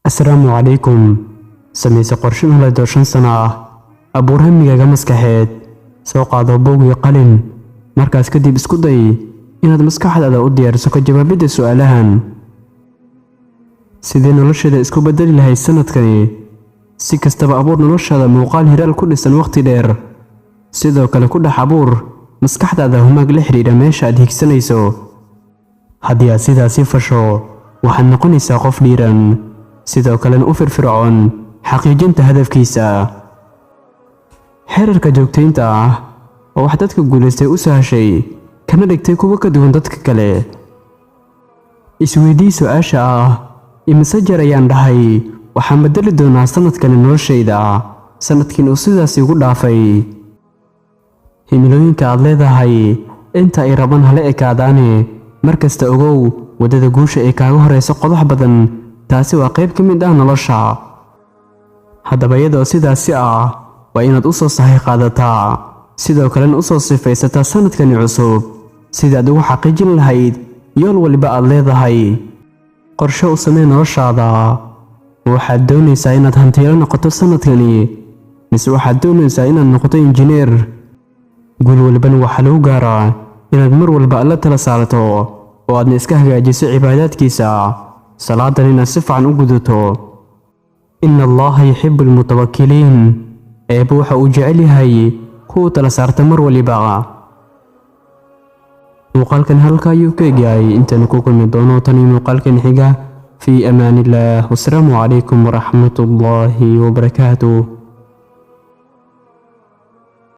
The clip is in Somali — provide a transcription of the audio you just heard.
السلام عليكم. سميس قرشن هلا دوشن سنة أبو رهمي جا مسكحيد سوق هذا بوجي قلن مركز كدي بسكودي إن هذا مسكح هذا أودي أرسك الجواب بدي سؤالهن سيدنا نلش هذا إسكو بدل لهاي السنة كني سيكس تبع أبور نلش هذا موقال هلال كل سنة وقت دير سيدو كلا كل حبور مسكح هذا هما جلحري رميش أديك سنة يسو هدي سيدا سيفشو وحنقني ساقف ليرن sidoo kalena u firfircoon xaqiijinta hadafkiisa xeerarka joogteynta ah oo wax dadka guuleystay u sahashay kana dhigtay kuwa ka duwan dadka kale isweydii su'aasha ah imise jeer ayaan dhahay waxaan bedeli doonaa sanadkan noloshayda sanadkiin uu sidaas igu dhaafay himilooyinka aad leedahay inta ay rabaan hala ekaadaane markasta ogow wadada guusha ee kaaga horeysa qodox badan taasi waa qayb ka mid ah nolosha haddaba iyadoo sidaasi ah waa inaad u soo sahay qaadataa sidoo kalena u soo sifaysataa sanadkani cusub sidii aad ugu xaqiijin lahayd yool waliba aad leedahay qorshe u samee noloshaada waxaad doonaysaa inaad hantiilo noqoto sanadkani mise waxaad doonaysaa inaad noqoto injineer guul walibana waxaa lagu gaaraa inaad mar walba alla tala saarto oo aadna iska hagaajiso cibaadaadkiisa صلاة لنا صفعا أقدتو إن الله يحب المتوكلين أبوح أجعلها كوت لسارت مر ولباغا وقال كان هلكا يوكي جاي انت نكوكو من دونوتني وقال كان حقا في أمان الله والسلام عليكم ورحمة الله وبركاته.